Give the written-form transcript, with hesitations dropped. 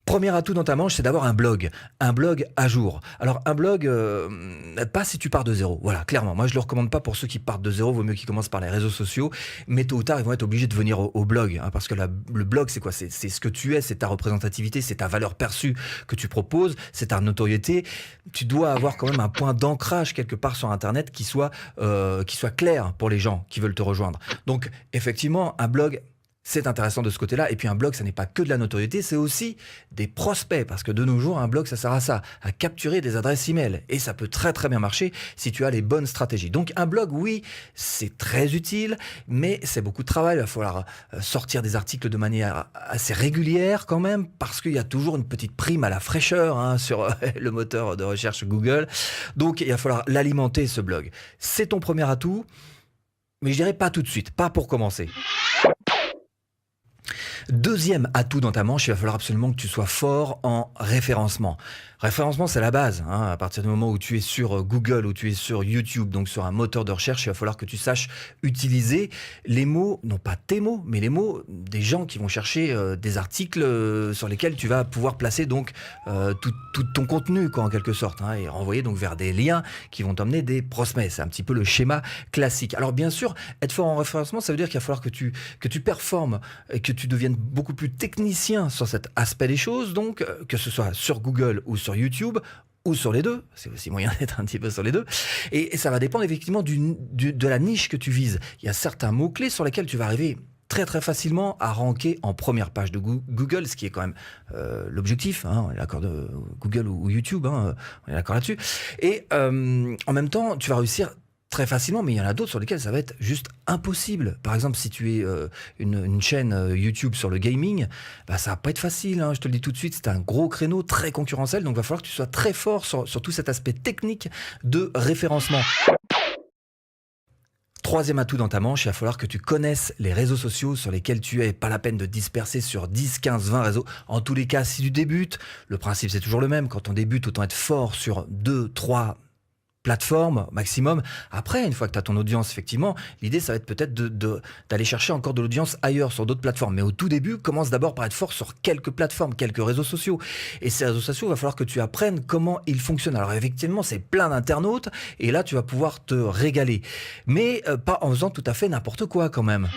Premier atout dans ta manche, c'est d'avoir un blog à jour. Alors un blog, pas si tu pars de zéro, voilà, clairement. Moi je le recommande pas pour ceux qui partent de zéro, vaut mieux qu'ils commencent par les réseaux sociaux, mais tôt ou tard ils vont être obligés de venir au blog, hein, parce que le blog c'est quoi? C'est ce que tu es, c'est ta représentativité, c'est ta valeur perçue que tu proposes, c'est ta notoriété. Tu dois avoir quand même un point d'ancrage quelque part sur Internet qui soit clair pour les gens qui veulent te rejoindre. Donc effectivement, un blog, c'est intéressant de ce côté-là. Et puis un blog, ça n'est pas que de la notoriété, c'est aussi des prospects. Parce que de nos jours, un blog, ça sert à ça, à capturer des adresses email. Et ça peut très très bien marcher si tu as les bonnes stratégies. Donc un blog, oui, c'est très utile, mais c'est beaucoup de travail. Il va falloir sortir des articles de manière assez régulière quand même, parce qu'il y a toujours une petite prime à la fraîcheur, hein, sur le moteur de recherche Google. Donc il va falloir l'alimenter, ce blog. C'est ton premier atout, mais je dirais pas tout de suite, pas pour commencer. Deuxième atout dans ta manche, il va falloir absolument que tu sois fort en référencement. Référencement, c'est la base, hein. À partir du moment où tu es sur Google, où tu es sur YouTube, donc sur un moteur de recherche, il va falloir que tu saches utiliser les mots, non pas tes mots, mais les mots des gens qui vont chercher des articles sur lesquels tu vas pouvoir placer donc tout ton contenu, quoi, en quelque sorte, hein, et renvoyer donc vers des liens qui vont t'emmener des prospects. C'est un petit peu le schéma classique. Alors bien sûr, être fort en référencement, ça veut dire qu'il va falloir que tu performes et que tu deviennes beaucoup plus technicien sur cet aspect des choses, donc que ce soit sur Google ou sur YouTube, ou sur les deux, c'est aussi moyen d'être un petit peu sur les deux, et ça va dépendre effectivement de la niche que tu vises. Il y a certains mots-clés sur lesquels tu vas arriver très très facilement à ranker en première page de Google, ce qui est quand même l'objectif, hein, on est d'accord, de Google ou YouTube, hein, on est d'accord là-dessus, et en même temps, tu vas réussir très facilement, mais il y en a d'autres sur lesquels ça va être juste impossible. Par exemple, si tu es une chaîne YouTube sur le gaming, bah, ça va pas être facile, hein, je te le dis tout de suite, c'est un gros créneau très concurrentiel, donc il va falloir que tu sois très fort sur tout cet aspect technique de référencement. Troisième atout dans ta manche, il va falloir que tu connaisses les réseaux sociaux sur lesquels tu es. Pas la peine de disperser sur 10, 15, 20 réseaux. En tous les cas, si tu débutes, le principe c'est toujours le même. Quand on débute, autant être fort sur 2, 3 plateforme maximum. Après, une fois que tu as ton audience, effectivement, l'idée, ça va être peut-être d'aller chercher encore de l'audience ailleurs, sur d'autres plateformes. Mais au tout début, commence d'abord par être fort sur quelques plateformes, quelques réseaux sociaux. Et ces réseaux sociaux, il va falloir que tu apprennes comment ils fonctionnent. Alors effectivement, c'est plein d'internautes, et là, tu vas pouvoir te régaler. Mais pas en faisant tout à fait n'importe quoi quand même.